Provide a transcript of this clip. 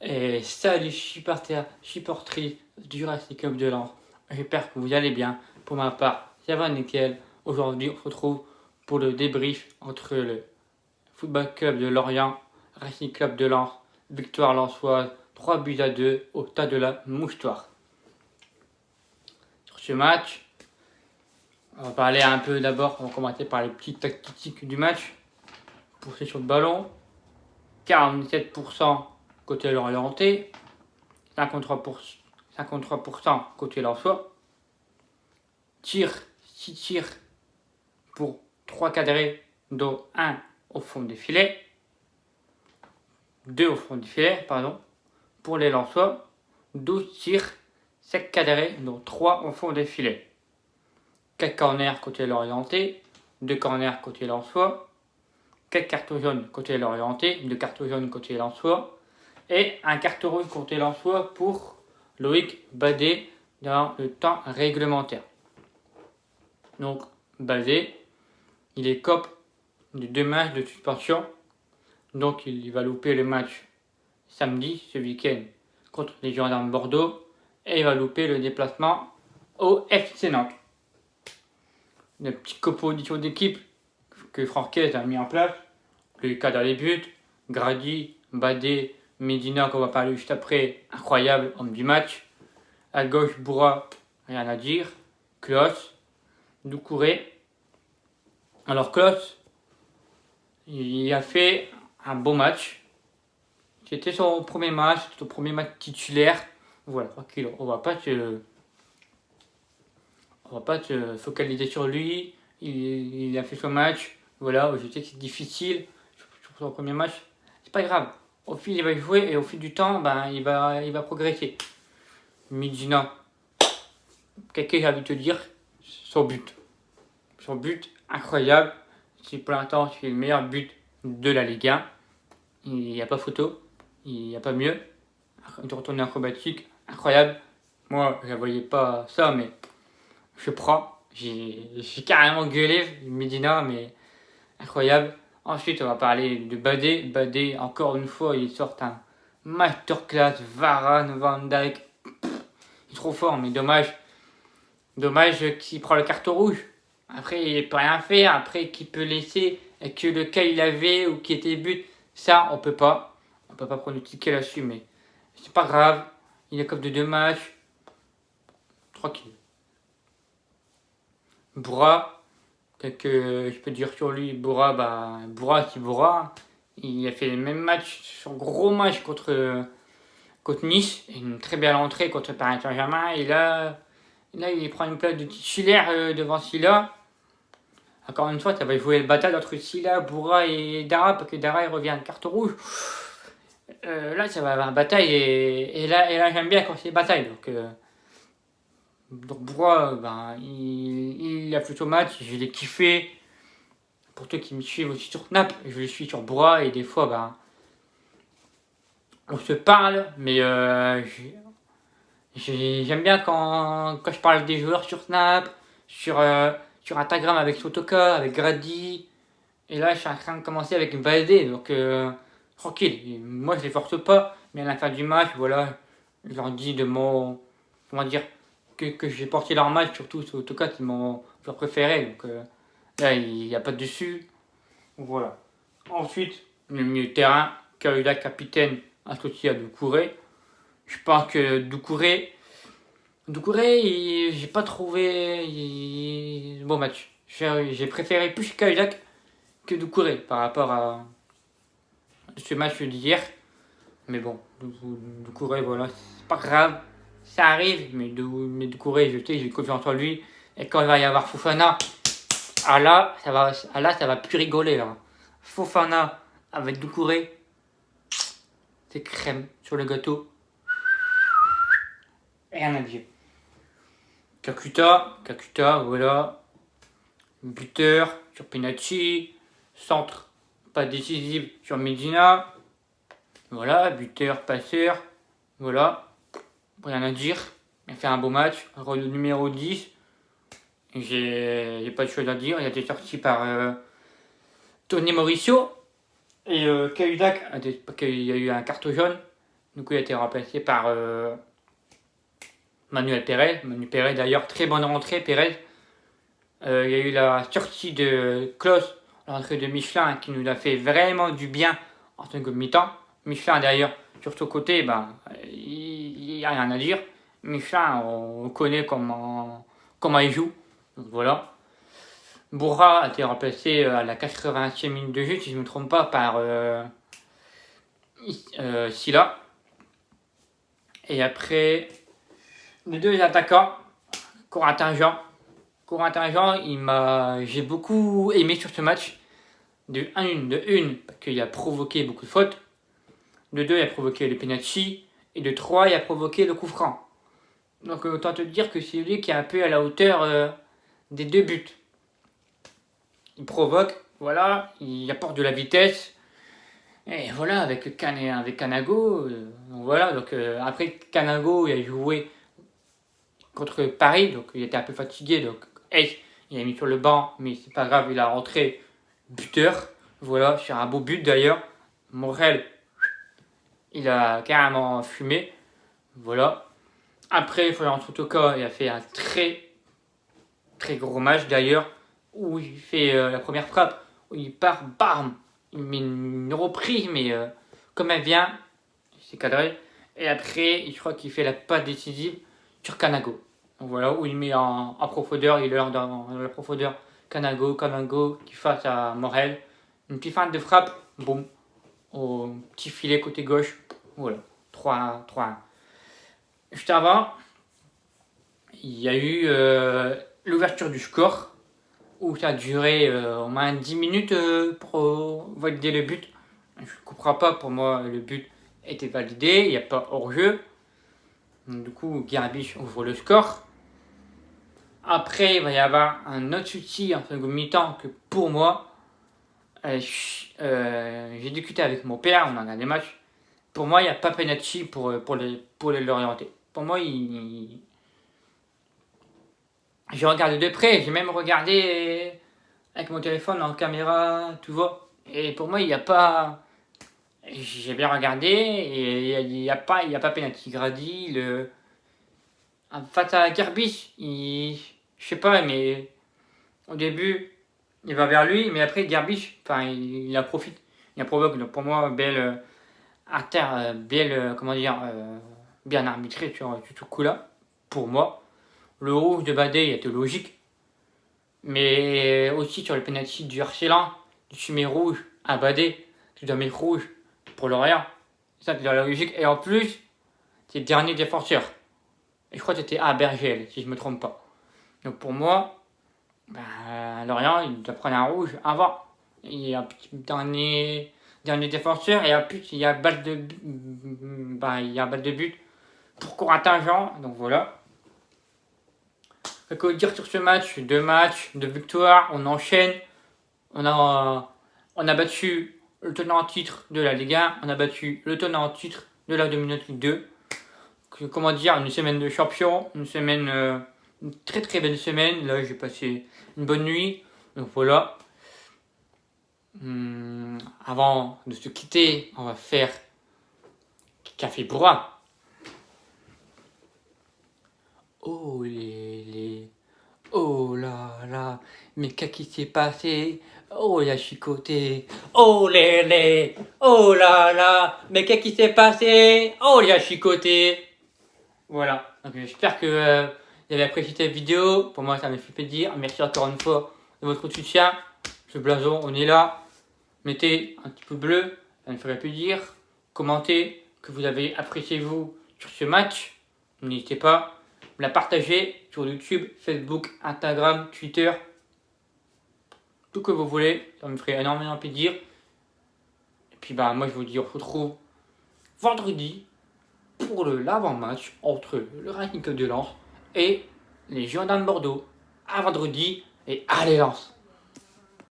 Et salut supportrices du Racing Club de Lens. J'espère que vous allez bien. Pour ma part, ça va nickel. Aujourd'hui, on se retrouve pour le débrief entre le Football Club de Lorient, Racing Club de Lens, victoire lensoise, 3-2 au stade de la Moustoir. Sur ce match, on va parler un peu d'abord, on va commencer par les petites tactiques du match. Possession de ballon, 47% côté Lorientais, 53% côté Lensois. Tir, 6 tirs pour 3 cadrés, dont 1 au fond des filets. 2 au fond du filet, pardon. Pour les Lensois, 12 tirs, 7 cadrés, dont 3 au fond des filets. 4 corners côté Lorientais, 2 corners côté Lensois. 4 cartons jaunes côté Lorientais, 2 cartons jaunes côté Lensois. Et un carton rouge côté Lensois pour Loïc Badé dans le temps réglementaire. Donc Badé, il est cop de 2 matchs de suspension. Donc il va louper le match samedi, ce week-end, contre les Gendarmes Bordeaux. Et il va louper le déplacement au FC Nantes. Une petite composition d'équipe que Franquez a mis en place. Le cadre des buts, Grady, Badé, Medina qu'on va parler juste après, incroyable, homme du match. À gauche, Boura, rien à dire. Klos, Doucouré. Alors Klos, il a fait un beau match. C'était son premier match titulaire. Voilà, tranquille, on va pas se focaliser sur lui. Il a fait son match. Voilà, je sais que c'est difficile sur son premier match. C'est pas grave. Au fil, il va jouer et au fil du temps, il va progresser. Medina, quelqu'un j'ai envie de te dire, son but. Son but, incroyable. C'est pour l'instant, c'est le meilleur but de la Ligue 1. Il n'y a pas photo. Il n'y a pas mieux. Une retournée acrobatique, incroyable. Moi, je ne voyais pas ça, mais je prends. J'ai carrément gueulé, Medina, mais incroyable. Ensuite, on va parler de Badé. Badé, encore une fois, il sort un masterclass. Varane, Van Dijk. Il est trop fort, mais dommage. Dommage qu'il prend le carton rouge. Après, il ne peut rien faire. Après, qu'il peut laisser et que le cas il avait ou qui était but. Ça, on peut pas. On peut pas prendre le ticket là-dessus, mais c'est pas grave. Il est comme de 2 matchs. Tranquille. Boura, que je peux dire sur lui, Boura, c'est Boura. Il a fait le même match, son gros match contre Nice. Et une très belle entrée contre Paris Saint-Germain. Et là, il prend une place de titulaire devant Silla. Encore une fois, ça va jouer le bataille entre Silla, Boura et Dara, parce que Dara il revient de carte rouge. Là, ça va avoir une bataille. Et là j'aime bien quand c'est bataille. Donc Boura, il a fait son match, je l'ai kiffé. Pour ceux qui me suivent aussi sur Snap, je le suis sur Boura et des fois, on se parle, mais j'aime bien quand je parle des joueurs sur Snap, sur Instagram avec Sotoka, avec Grady. Et là, je suis en train de commencer avec Badé, donc tranquille. Et moi, je les force pas, mais à la fin du match, voilà, je leur dis de mon, comment dire, que j'ai porté leur match, surtout Sotoka, c'est mon joueur préféré, donc là, il n'y a pas de dessus. Voilà. Ensuite, le milieu de terrain, Kaouda, capitaine, associé à Doucouré. Je pense que Doucouré, j'ai pas trouvé bon match. J'ai préféré plus Kaouda que Doucouré par rapport à ce match d'hier. Mais bon, Doucouré, voilà, c'est pas grave. Ça arrive, mais Doucouré, je sais, j'ai confiance en lui. Et quand il va y avoir Fofana, ça va plus rigoler là. Fofana avec Doucouré, c'est crème sur le gâteau. Rien à dire. Kakuta, voilà. Buteur sur Penalty. Centre pas décisif sur Medina. Voilà, buteur, passeur. Voilà. Rien à dire. Il a fait un beau match. Rôle numéro 10. J'ai pas de choses à dire. Il a été sorti par Tony Mauricio. Et Kahudak, il y a eu un carton jaune. Du coup, il a été remplacé par Manuel Pérez. Manuel Pérez, d'ailleurs, très bonne rentrée, Pérez. Il y a eu la sortie de Klose, l'entrée de Michelin, qui nous a fait vraiment du bien en seconde mi-temps. Michelin, d'ailleurs, sur ce côté, il n'y a rien à dire. Michelin, on connaît comment il joue. Donc voilà. Bourra a été remplacé à la 80e minute de jeu, si je ne me trompe pas, par Silla. Et après, les deux attaquants, Corentin Jean. Corentin Jean, j'ai beaucoup aimé sur ce match. De 1, parce qu'il a provoqué beaucoup de fautes. De 2, il a provoqué le penalty. Et de 3, il a provoqué le coup franc. Donc autant te dire que c'est lui qui est un peu à la hauteur des 2 buts. Il provoque, voilà, il apporte de la vitesse. Et voilà, avec Canago, voilà, donc après Canago, il a joué contre Paris, donc il était un peu fatigué, donc il a mis sur le banc, mais c'est pas grave, il a rentré buteur, voilà, sur un beau but d'ailleurs. Morel, il a carrément fumé, voilà. Après, Florian Sotoka, il a fait un très très gros match d'ailleurs, où il fait la première frappe, où il part, bam, il met une reprise, mais comme elle vient, c'est cadré. Et après, je crois qu'il fait la passe décisive sur Canago. Donc voilà, où il met en profondeur, il est dans la profondeur Canago qui face à Morel. Une petite feinte de frappe, boum, au petit filet côté gauche. Voilà, 3-1. Juste avant, il y a eu l'ouverture du score, où ça a duré au moins 10 minutes pour valider le but. Je ne comprends pas, pour moi, le but était validé, il n'y a pas hors-jeu. Du coup, Gerbisch ouvre le score. Après, il va y avoir un autre souci en seconde mi-temps que pour moi, j'ai discuté avec mon père, on a regardé des matchs. Pour moi, il n'y a pas penalty pour l'orienter. Pour moi, j'ai regardé de près, j'ai même regardé avec mon téléphone en caméra, tu vois. Et pour moi, il n'y a pas. J'ai bien regardé et il n'y a pas penalty. Grady, face à Gerbisch, je sais pas, mais au début, il va vers lui, mais après Gerbisch, il en profite, il en provoque. Donc pour moi, belle bien arbitré sur ce coup-là. Pour moi, le rouge de Badé était logique, mais aussi sur le penalty du Arcelan, tu mets rouge à Badé, tu dois mettre rouge pour Lorient. Ça, c'est la logique. Et en plus, c'est le dernier défenseur. Et je crois que c'était à Bergel, si je ne me trompe pas. Donc pour moi, Lorient, il doit prendre un rouge avant. Il y a un petit dernier défenseur et en plus il y a balle de but pour Corentin Jean. Donc voilà. Que dire sur ce match? 2 matchs, 2 victoires, on enchaîne. On a battu le tenant en titre de la Ligue 1, on a battu le tenant en titre de la Dominant League 2. Comment dire, une semaine de champion, une très très belle semaine. Là, j'ai passé une bonne nuit. Donc voilà. Avant de se quitter, on va faire Café Bourra. Oh oh là là, mais qu'est-ce qui s'est passé? Oh, il a chicoté. Oh oh là là, mais qu'est-ce qui s'est passé? Oh, il a chicoté. Voilà, donc j'espère que vous avez apprécié cette vidéo. Pour moi, ça m'a fait plaisir. Merci encore une fois de votre soutien. Ce blason, on est là. Mettez un petit peu bleu, ça me ferait plaisir. Commentez que vous avez apprécié vous sur ce match. N'hésitez pas à la partager sur YouTube, Facebook, Instagram, Twitter. Tout que vous voulez, ça me ferait énormément plaisir. Et puis moi je vous dis, on se retrouve vendredi pour l'avant-match entre le Racing Club de Lens et les Girondins de Bordeaux. À vendredi et allez Lens!